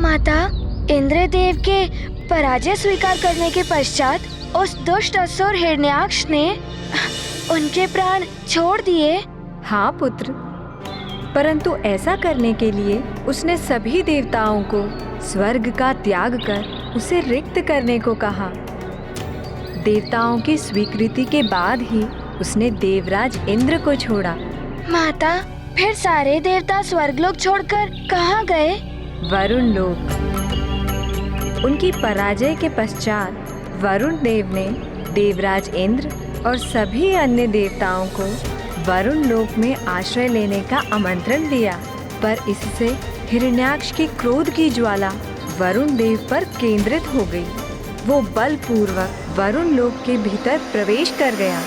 माता, इंद्रदेव के पराजय स्वीकार करने के पश्चात उस दुष्ट असुर हिरण्याक्ष ने उनके प्राण छोड़ दिए। हाँ पुत्र, परंतु ऐसा करने के लिए उसने सभी देवताओं को स्वर्ग का त्याग कर उसे रिक्त करने को कहा। देवताओं की स्वीकृति के बाद ही उसने देवराज इंद्र को छोड़ा। माता, फिर सारे देवता स्वर्गलोक छोड़कर कहाँ गए? वरुण लोक। उनकी पराजय के पश्चात वरुण देव ने देवराज इंद्र और सभी अन्य देवताओं को वरुण लोक में आश्रय लेने का आमंत्रण दिया, पर इससे हिरण्याक्ष की क्रोध की ज्वाला वरुण देव पर केंद्रित हो गई। वो बलपूर्वक वरुण लोक के भीतर प्रवेश कर गया।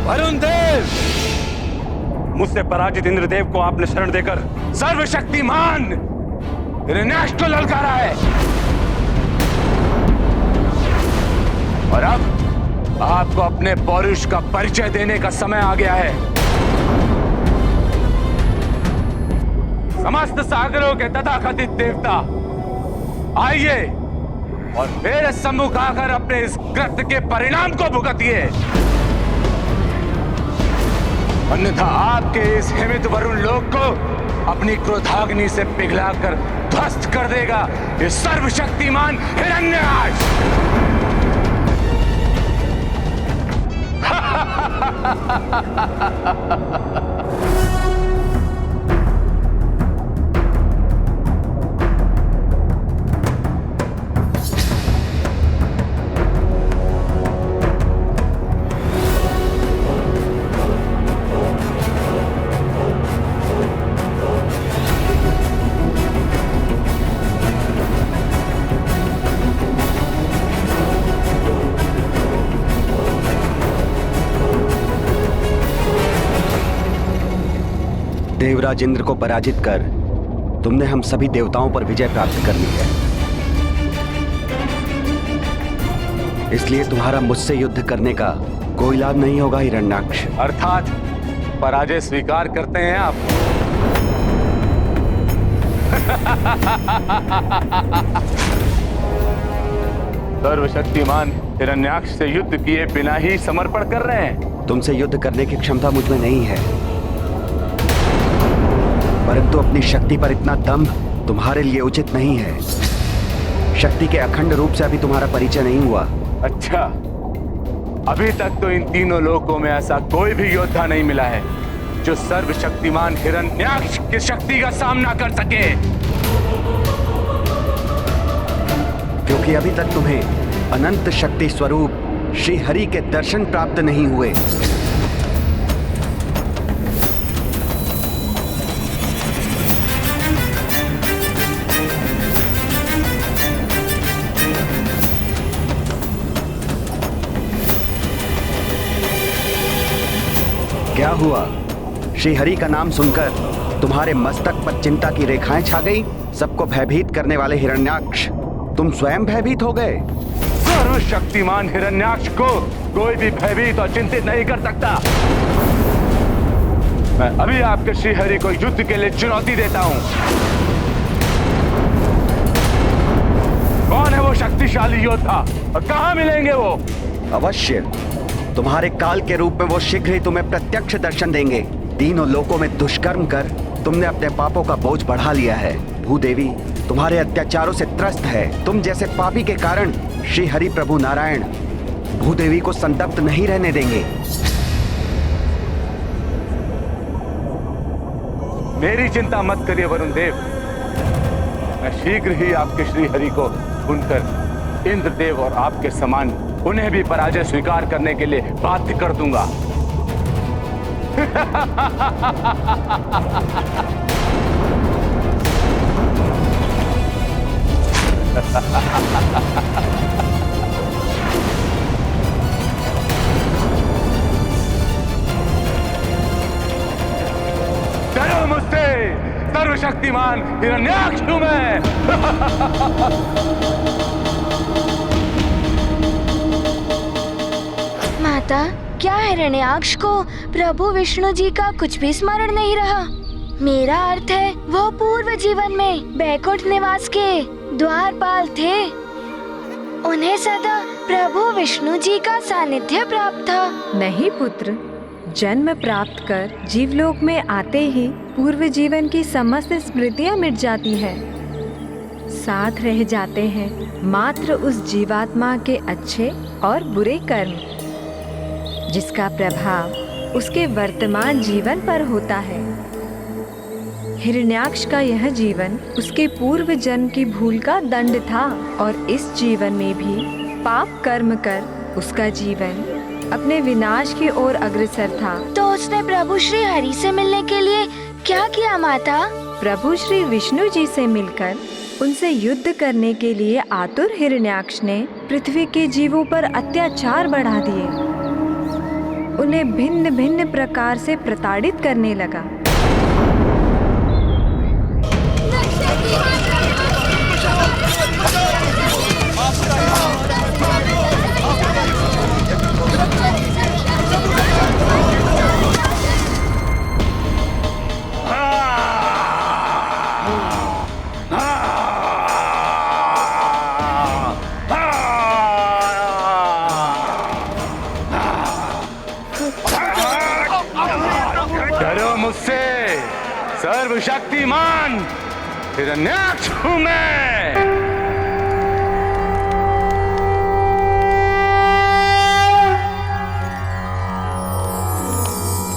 वरुण देव, मुझसे पराजित इंद्रदेव को आपने शरण देकर सर्वशक्तिमान हिरण्याक्ष को ललकारा है, और अब आपको अपने पौरुष का परिचय देने का समय आ गया है। समस्त सागरों के तथाकथित देवता, आइए और मेरे सम्मुख आकर अपने इस कृत्य के परिणाम को भुगतिए, अन्यथा आपके इस हिमित वरुण लोक को अपनी क्रोधाग्नि से पिघलाकर ध्वस्त कर देगा ये सर्वशक्तिमान हिरण्याक्ष। देवराज इंद्र को पराजित कर तुमने हम सभी देवताओं पर विजय प्राप्त कर ली है, इसलिए तुम्हारा मुझसे युद्ध करने का कोई लाभ नहीं होगा हिरण्याक्ष। अर्थात पराजय स्वीकार करते हैं आप? सर्वशक्तिमान हिरण्याक्ष से युद्ध किए बिना ही समर्पण कर रहे हैं? तुमसे युद्ध करने की क्षमता मुझ में नहीं है, परंतु अपनी शक्ति पर इतना दम्भ तुम्हारे लिए उचित नहीं है। शक्ति के अखंड रूप से अभी तुम्हारा परिचय नहीं हुआ। अच्छा, अभी तक तो इन तीनों लोकों में ऐसा कोई भी योद्धा नहीं मिला है जो सर्वशक्तिमान हिरण्याक्ष की शक्ति का सामना कर सके, क्योंकि अभी तक तुम्हें अनंत शक्ति स्वरूप श्री हरि के दर्शन प्राप्त नहीं हुए। क्या हुआ? श्री हरि का नाम सुनकर तुम्हारे मस्तक पर चिंता की रेखाएं छा गई? सबको भयभीत करने वाले हिरण्याक्ष, तुम स्वयं भयभीत हो गए। सर्वशक्तिमान हिरण्याक्ष को कोई भी भयभीत और चिंतित नहीं कर सकता। मैं अभी आपके श्री हरि को युद्ध के लिए चुनौती देता हूं। कौन है वो शक्तिशाली योद्धा और कहां मिलेंगे वो? अवश्य, तुम्हारे काल के रूप में वो शीघ्र ही तुम्हें प्रत्यक्ष दर्शन देंगे। तीनों लोकों में दुष्कर्म कर तुमने अपने पापों का बोझ बढ़ा लिया है। भूदेवी तुम्हारे अत्याचारों से त्रस्त है। तुम जैसे पापी के कारण श्री हरि प्रभु नारायण भूदेवी को संतप्त नहीं रहने देंगे। मेरी चिंता मत करिए वरुण देव, मैं शीघ्र ही आपके श्री हरि को सुनकर इंद्रदेव और आपके समान उन्हें भी पराजय स्वीकार करने के लिए बाध्य कर दूंगा। डरो मुझसे, सर्वशक्तिमान हिरण्याक्ष हूं मैं। माता, क्या हिरण्याक्ष को प्रभु विष्णु जी का कुछ भी स्मरण नहीं रहा? मेरा अर्थ है वो पूर्व जीवन में बैकुंठ निवास के द्वारपाल थे। उन्हें सदा प्रभु विष्णु जी का सानिध्य प्राप्त था। नहीं पुत्र, जन्म प्राप्त कर जीवलोक में आते ही पूर्व जीवन की समस्त स्मृतियां मिट जाती है। साथ रह जाते हैं मात्र उस जीवात्मा के अच्छे और बुरे कर्म, जिसका प्रभाव उसके वर्तमान जीवन पर होता है। हिरण्याक्ष का यह जीवन उसके पूर्व जन्म की भूल का दंड था और इस जीवन में भी पाप कर्म कर उसका जीवन अपने विनाश की ओर अग्रसर था। तो उसने प्रभु श्री हरि से मिलने के लिए क्या किया माता? प्रभु श्री विष्णु जी से मिलकर उनसे युद्ध करने के लिए आतुर हिरण्याक्ष ने पृथ्वी के जीवों पर अत्याचार बढ़ा दिए। उन्हें भिन्न भिन्न प्रकार से प्रताड़ित करने लगा। डरो मुझसे, सर्वशक्तिमान हिरण्याक्ष हूं मैं।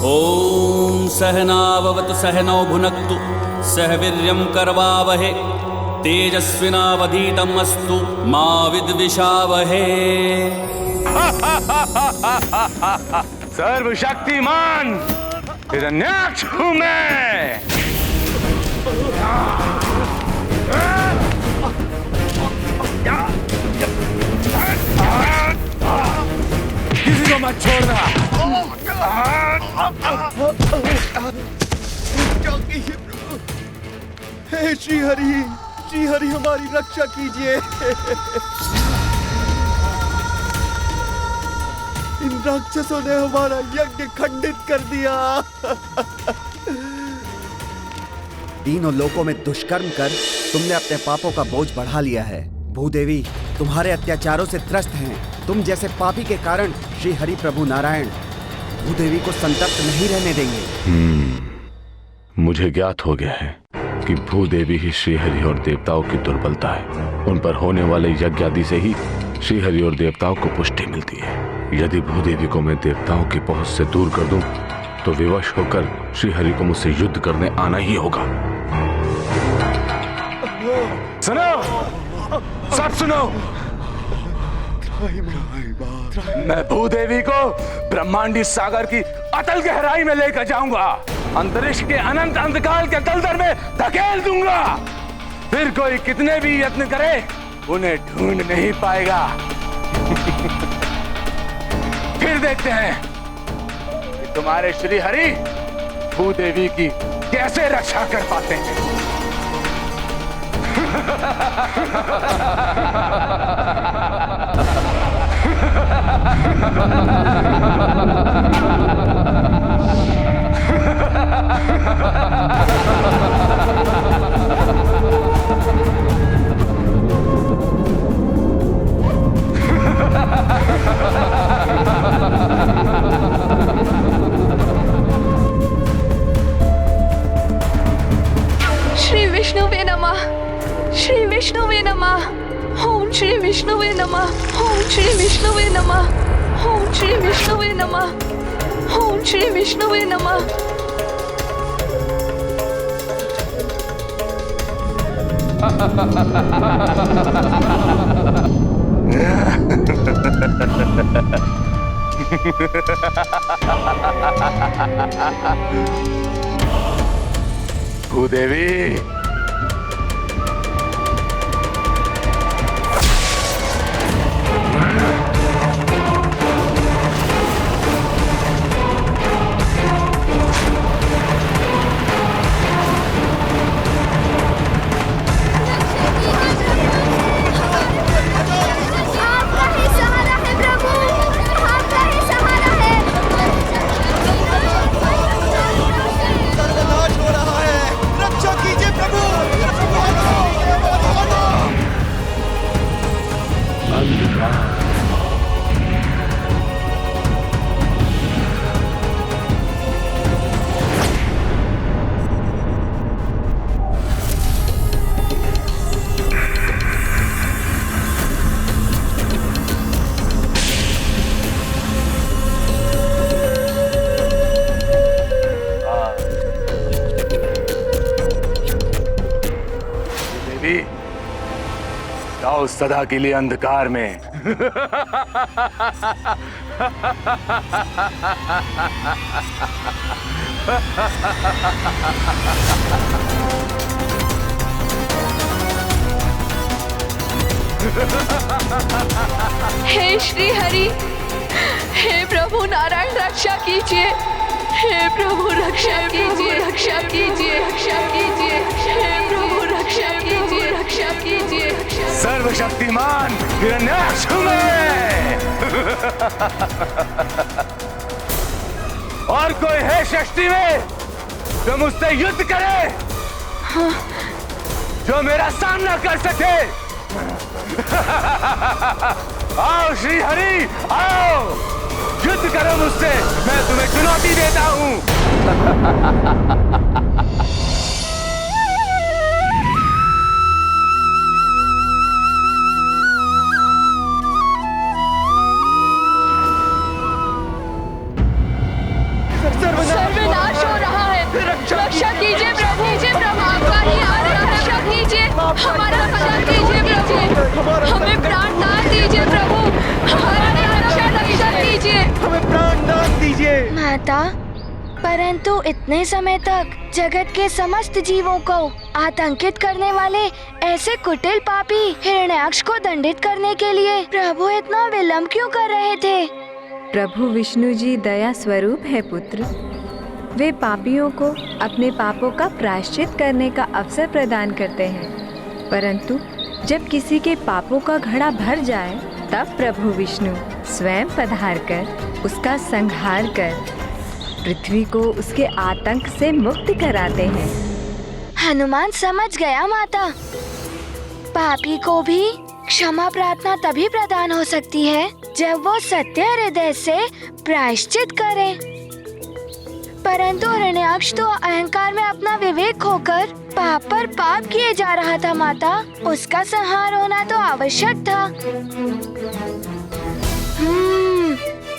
ओम सहनाववतु सहनौ भुनक्तु सह वीर्यं करवावहे तेजस्विनावधीतम् अस्तु मा विद्विषावहे। सर्वशक्तिमान हिरण्याक्ष हूं मैं। किसी को मत छोड़ना। हे श्री हरि हमारी रक्षा कीजिए। इन राक्षसों ने हमारा यज्ञ खंडित कर दिया। तीनों लोकों में दुष्कर्म कर तुमने अपने पापों का बोझ बढ़ा लिया है। भूदेवी तुम्हारे अत्याचारों से त्रस्त हैं। तुम जैसे पापी के कारण श्री हरि प्रभु नारायण भूदेवी को संतप्त नहीं रहने देंगे। मुझे ज्ञात हो गया है कि भूदेवी ही श्रीहरि और देवताओं की दुर्बलता है। उन पर होने वाले यज्ञ आदि से ही श्रीहरि और देवताओं को पुष्टि मिलती है। यदि भूदेवी को मैं देवताओं की पहुंच से दूर कर दूं, तो विवश होकर श्रीहरि को मुझसे युद्ध करने आना ही होगा। सुनो, सब सुनो। मैं भूदेवी को ब्रह्मांडी सागर की अतल गहराई में लेकर जाऊंगा। अंतरिक्ष के अनंत अंधकार के दलदल में धकेल दूंगा। फिर कोई कितने भी यत्न करे, उन्हें ढूंढ नहीं पाएगा। फिर देखते हैं कि तुम्हारे श्री हरि भूदेवी की कैसे रक्षा कर पाते हैं। श्री विष्णुवे नमः। श्री विष्णुवे नमः। ओम श्री विष्णुवे नमः। ओम श्री विष्णुवे नमः। ओम श्री विष्णुवे नमः। ओम श्री विष्णुवे नमः। भूदेवी, देवी, जाओ सदा के लिए अंधकार में। हे श्री हरि, हे प्रभु नारायण रक्षा कीजिए, हे प्रभु रक्षा कीजिए, रक्षा कीजिए, रक्षा कीजिए, हे प्रभु रक्षा कीजिए, रक्षा कीजिए। सर्वशक्तिमान हिरण्याक्ष में और कोई है शक्ति में जो मुझसे युद्ध करे, जो मेरा सामना कर सके? आओ श्री हरि, आओ युद्ध करो मुझसे, मैं तुम्हें चुनौती देता हूं। सर्वनाश हो रहा है, रक्षा कीजिए प्रभु, आपका ही आ रहा है, रक्षा कीजिए, हमारा रक्षा कीजिए प्रभु, हमें प्राण दान दीजिए प्रभु, हमारा रक्षा कीजिए, हमें प्राण दान दीजिए। माता, परंतु इतने समय तक जगत के समस्त जीवों को आतंकित करने वाले ऐसे कुटिल पापी हिरण्याक्ष को दंडित करने के लिए प्रभु इतना विलंब क्यों कर रहे थे? प्रभु विष्णु जी दया स्वरूप है पुत्र। वे पापियों को अपने पापों का प्रायश्चित करने का अवसर प्रदान करते हैं, परंतु जब किसी के पापों का घड़ा भर जाए तब प्रभु विष्णु स्वयं पधार कर उसका संहार कर पृथ्वी को उसके आतंक से मुक्त कराते हैं। हनुमान समझ गया माता। पापी को भी क्षमा प्रार्थना तभी प्रदान हो सकती है जब वो सत्य हृदय से प्रायश्चित करे। परंतु हिरण्याक्ष तो अहंकार में अपना विवेक खोकर पाप पर पाप किए जा रहा था माता। उसका संहार होना तो आवश्यक था।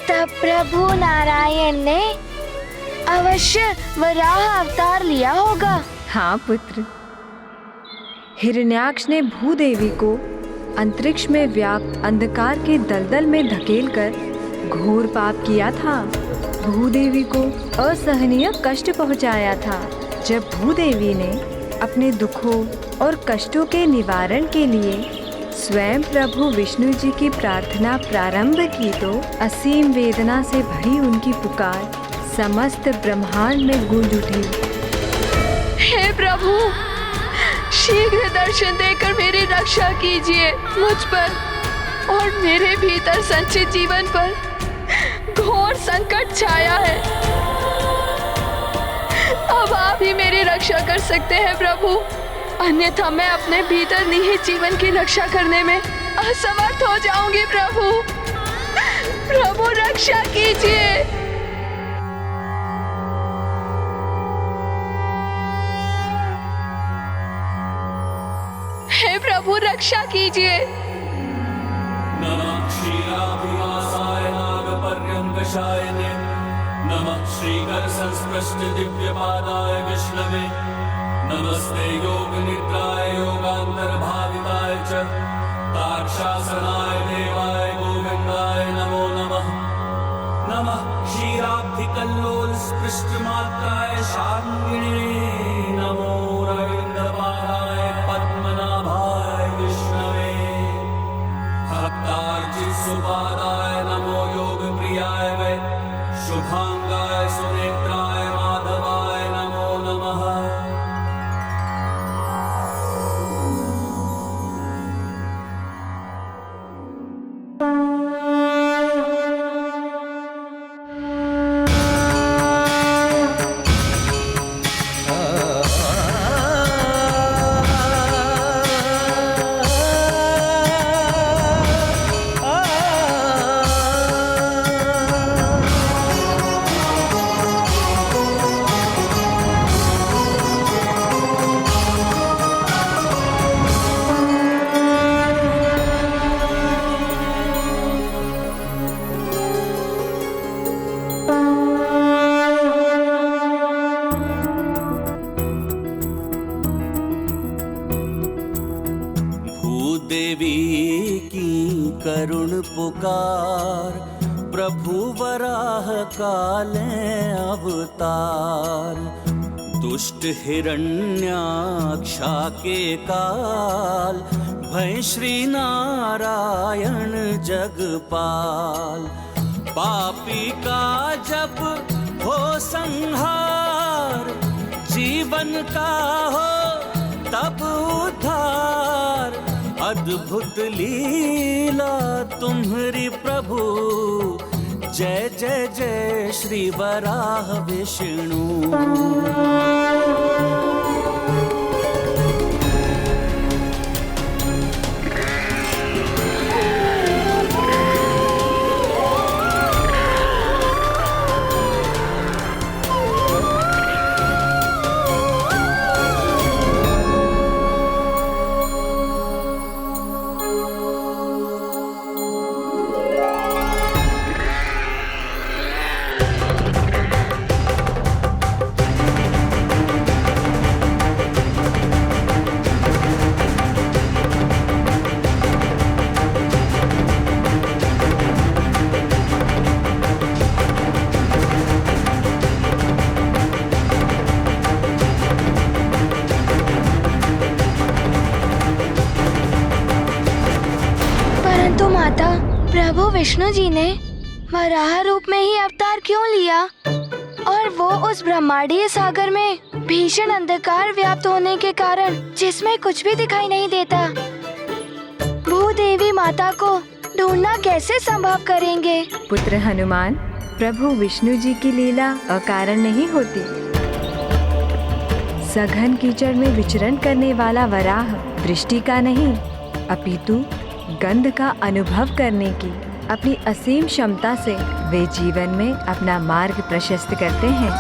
तब प्रभु नारायण ने अवश्य वराह अवतार लिया होगा। हाँ पुत्र, हिरण्याक्ष ने भूदेवी को अंतरिक्ष में व्याप्त अंधकार के दलदल में धकेलकर घोर पाप किया था। भूदेवी को असहनीय कष्ट पहुंचाया था। जब भूदेवी ने अपने दुखों और कष्टों के निवारण के लिए स्वयं प्रभु विष्णु जी की प्रार्थना प्रारंभ की तो असीम वेदना से भरी उनकी पुकार समस्त ब्रह्मांड में गूंज उठी। हे प्रभु, शीघ्र दर्शन देकर मेरी रक्षा कीजिए। मुझ पर और मेरे भीतर संचित जीवन पर घोर संकट छाया है। अब आप ही मेरी रक्षा कर सकते हैं प्रभु, अन्यथा मैं अपने भीतर निहित जीवन की रक्षा करने में असमर्थ हो जाऊंगी। प्रभु, प्रभु रक्षा कीजिए। हे प्रभु रक्षा कीजिए। नमः क्षीराभिवासाय नागपर्यङ्कशायने, नमः श्रीकर संस्पृष्ट दिव्यपादाय विष्णवे, नमस्ते योग निद्राय योगान्तर्भाविताय च तार्क्षासनाय देवाय गोविन्दाय नमो नमः। नमः क्षीराब्धिकल्लोल स्पृष्टमात्राय शार्ङ्गिणे, नमो रविन्द्रपादाय पद्मनाभाय विष्णवे, भक्तार्चित सुपादाय नमो योग प्रियाय वै, शुभांगाय सुनेत्राय माधवाय नमो नमः। करुण पुकार, प्रभु वराह काले अवतार। दुष्ट हिरण्याक्षा के काल, भय श्री नारायण जगपाल। पापी का जब हो संहार, जीवन का हो तब उद्धार। अद्भुत लीला तुम्हारी प्रभु, जय जय जय श्री वराह विष्णु। प्रभु विष्णु जी ने वराह रूप में ही अवतार क्यों लिया, और वो उस ब्रह्मांडीय सागर में भीषण अंधकार व्याप्त होने के कारण जिसमें कुछ भी दिखाई नहीं देता, भूदेवी माता को ढूंढना कैसे संभव करेंगे? पुत्र हनुमान, प्रभु विष्णु जी की लीला अकारण नहीं होती। सघन कीचड़ में विचरण करने वाला वराह दृष्टि का नहीं, अपितु गंध का अनुभव करने की अपनी असीम क्षमता से वे जीवन में अपना मार्ग प्रशस्त करते हैं।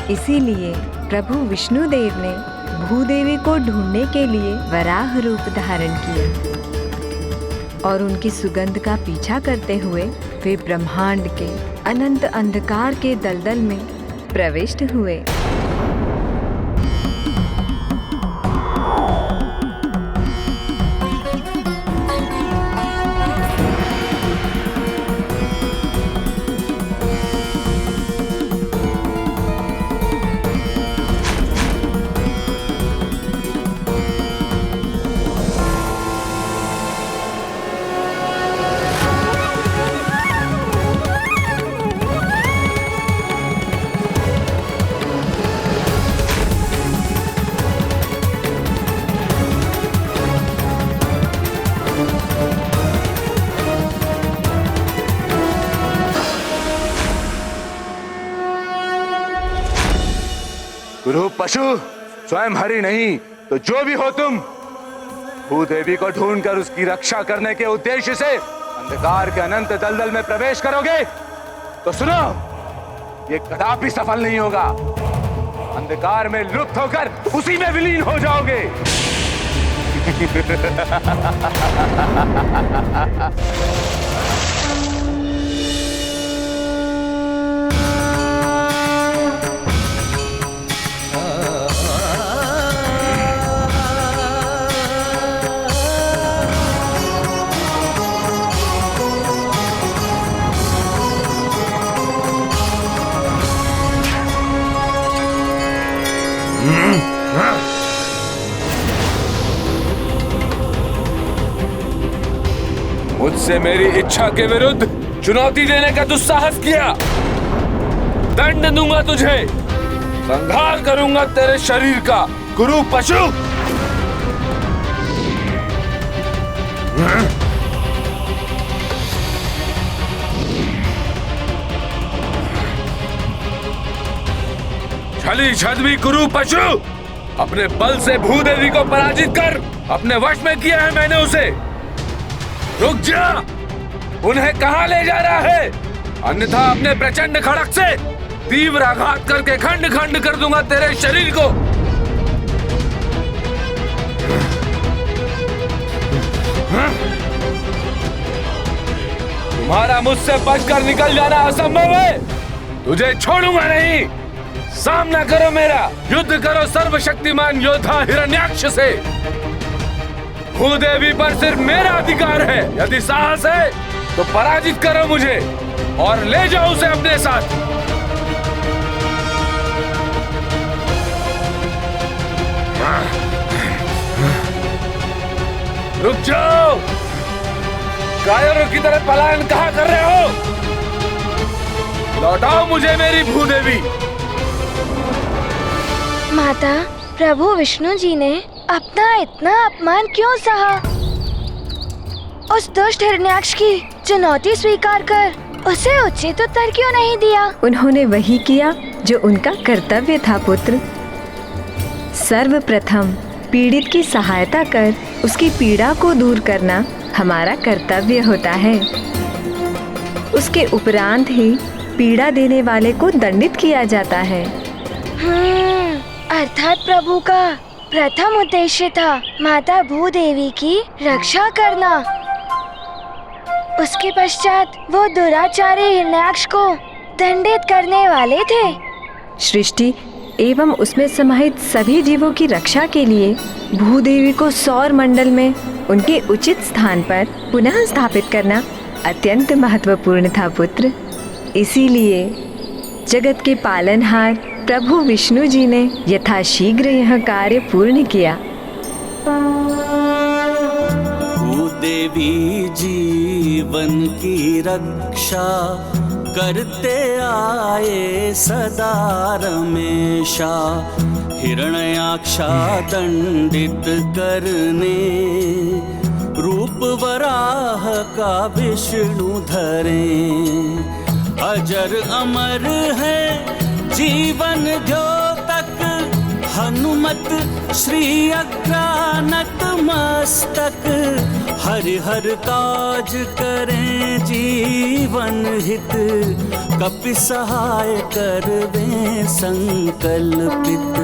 इसीलिए प्रभु विष्णु देव ने भूदेवी को ढूंढने के लिए वराह रूप धारण किया और उनकी सुगंध का पीछा करते हुए वे ब्रह्मांड के अनंत अंधकार के दलदल में प्रविष्ट हुए। गुरु पशु, स्वयं हरि नहीं तो जो भी हो तुम, भूदेवी को ढूंढकर उसकी रक्षा करने के उद्देश्य से अंधकार के अनंत दलदल में प्रवेश करोगे तो सुनो, ये कदापि सफल नहीं होगा। अंधकार में लुप्त होकर उसी में विलीन हो जाओगे। मुझसे मेरी इच्छा के विरुद्ध चुनौती देने का दुस्साहस किया, दंड दूंगा तुझे, संहार करूंगा तेरे शरीर का, गुरु पशु। छली छद्मी गुरु पशु, अपने बल से भूदेवी को पराजित कर अपने वश में किया है मैंने उसे। रुक जा, उन्हें कहां ले जा रहा है? अन्यथा अपने प्रचंड खड़क से तीव्र आघात करके खंड खंड कर दूंगा तेरे शरीर को। तुम्हारा मुझसे बचकर निकल जाना असंभव है, तुझे छोड़ूंगा नहीं। सामना करो मेरा, युद्ध करो सर्वशक्तिमान योद्धा हिरण्याक्ष से। भूदेवी पर सिर्फ मेरा अधिकार है। यदि साहस है तो पराजित करो मुझे और ले जाओ उसे अपने साथ। रुक जाओ, कायरों की तरह पलायन कहाँ कर रहे हो? लौटाओ मुझे मेरी भूदेवी। माता, प्रभु विष्णु जी ने अपना इतना अपमान क्यों सहा? उस दुष्ट हिरण्याक्ष की चुनौती स्वीकार कर उसे उचित उत्तर क्यों नहीं दिया? उन्होंने वही किया जो उनका कर्तव्य था पुत्र। सर्वप्रथम पीड़ित की सहायता कर उसकी पीड़ा को दूर करना हमारा कर्तव्य होता है। उसके उपरांत ही पीड़ा देने वाले को दंडित किया जाता है। अर्थात प्रभु का प्रथम उद्देश्य था माता भूदेवी की रक्षा करना। उसके पश्चात वो दुराचारी हिरण्याक्ष को दंडित करने वाले थे। सृष्टि एवं उसमें समाहित सभी जीवों की रक्षा के लिए भूदेवी को सौर मंडल में उनके उचित स्थान पर पुनः स्थापित करना अत्यंत महत्वपूर्ण था पुत्र। इसीलिए जगत के पालनहार प्रभु विष्णु जी ने यथाशीघ्र यह कार्य पूर्ण किया। भूदेवी जीवन की रक्षा करते आए सदा रमेशा। हिरण्याक्षा दंडित करने रूप वराह का विष्णु धरे। अजर अमर है जीवन द्योतक, हनुमत श्री अग्रानत मस्तक। हरिहर काज करें जीवन हित, कपि सहाय करवें संकल्पित।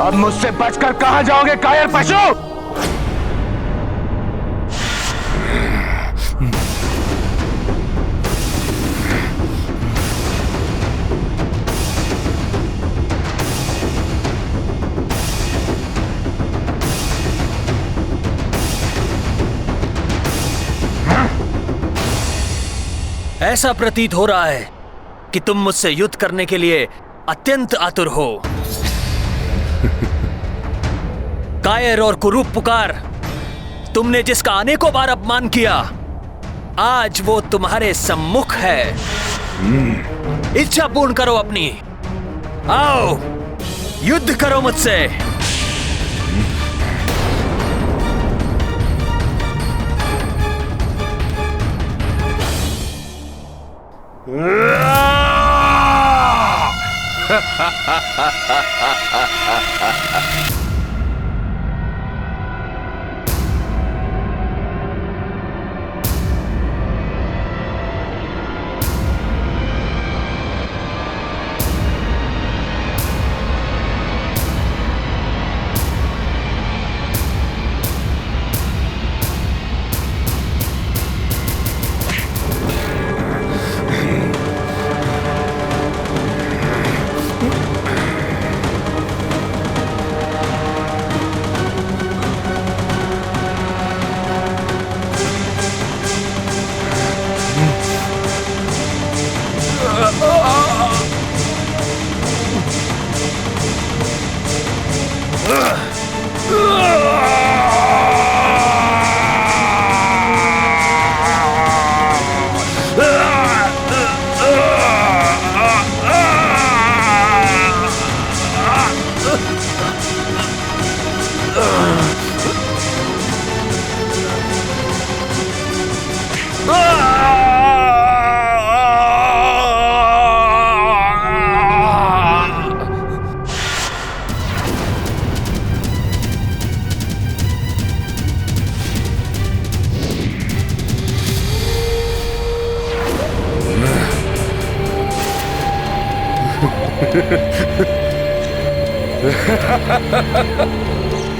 अब मुझसे बचकर कहां जाओगे कायर पशु? ऐसा प्रतीत हो रहा है कि तुम मुझसे युद्ध करने के लिए अत्यंत आतुर हो। कायर और कुरूप पुकार, तुमने जिसका अनेकों बार अपमान किया, आज वो तुम्हारे सम्मुख है। इच्छा पूर्ण करो अपनी, आओ युद्ध करो मुझसे।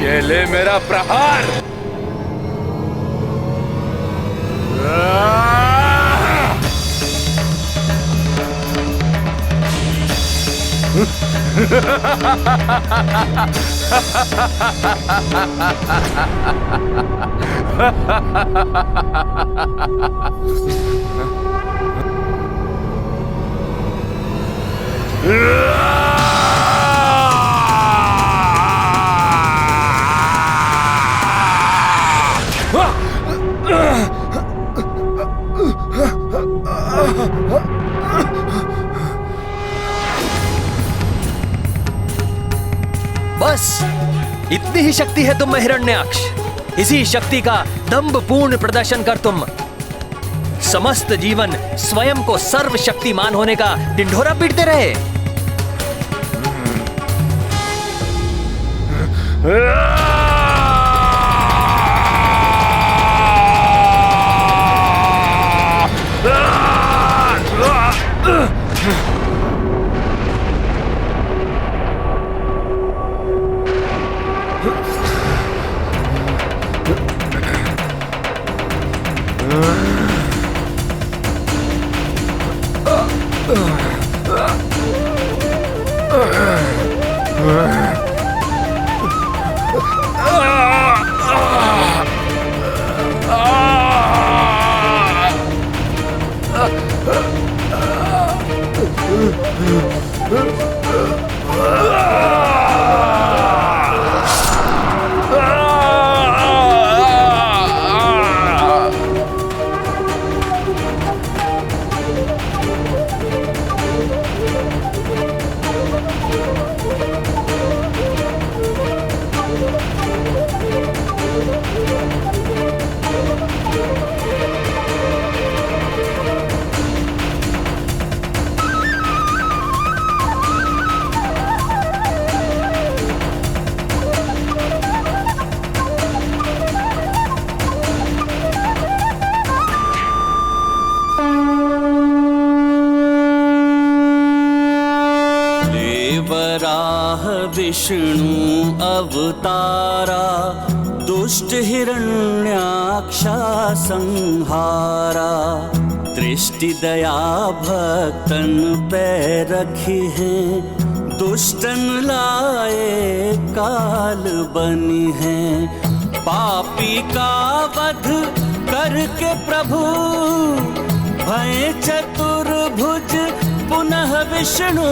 ये ले मेरा प्रहार। बस इतनी ही शक्ति है तुम में हिरण्याक्ष। इसी शक्ति का दंभपूर्ण प्रदर्शन कर तुम समस्त जीवन स्वयं को सर्वशक्तिमान होने का ढिंढोरा पीटते रहे। वराह विष्णु अवतारा दुष्ट हिरण्याक्षा संहारा। दृष्टि दया भक्तन पे रखी है, दुष्टन लाए काल बनी है। पापी का वध करके प्रभु भय चतुर्भुज पुनः विष्णु।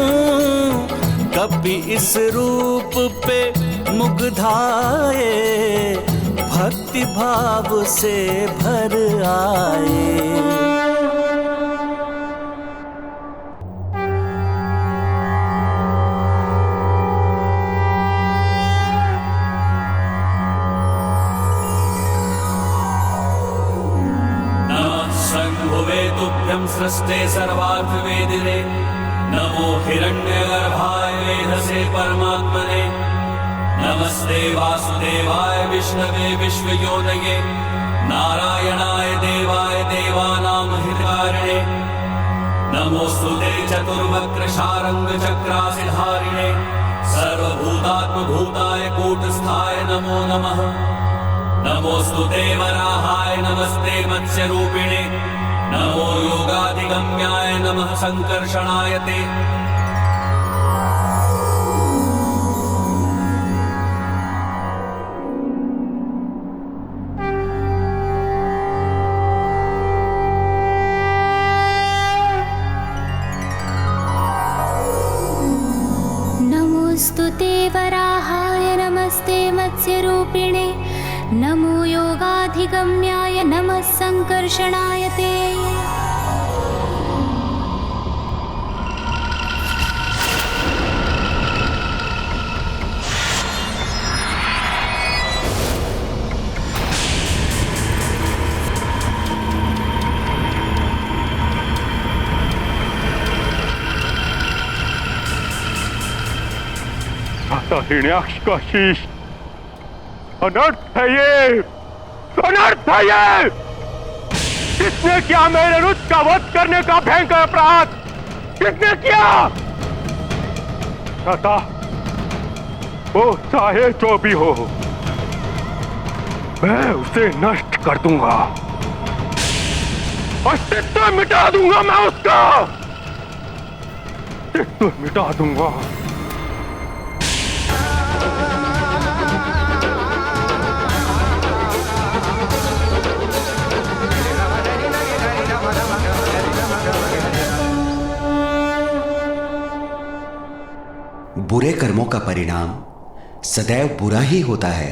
कभी इस रूप पे मुग्धाए, भक्ति भाव से भर आए। शंभुवे तुभ्यं सृष्टे सर्वार्थ वेदिने। नमो हिरण्यगर्भाय वेधसे परमात्मने। नमस्ते वासुदेवाय विष्णवे विश्वयोनये। नारायणाय देवाय देवानां हितकारिणे। नमोस्तुते चतुर्वक्र शारंग चक्रासिधारिणे। सर्वभूतात्मभूताय कूटस्थाय नमो नमः। नमोस्तुते वराहाय नमस्ते मत्स्यरूपिणे। नमो योगाधिगम्याय नमः संकर्षणाय ते। नमोस्तुते वराहाय नमस्ते मत्स्यरूपिणे। नमो योगाधिगम्याय नमः संकर्षणाय ते। हिरण्याक्ष का शीश अनर्थ है। ये अनर्थ है। ये किसने किया मेरे रुच का वध करने का भयंकर अपराध? किसने किया? दाता, वो चाहे जो भी हो, मैं उसे नष्ट कर दूंगा, अस्तित्व मिटा दूंगा, मैं उसका अस्तित्व मिटा दूंगा। बुरे कर्मों का परिणाम सदैव बुरा ही होता है।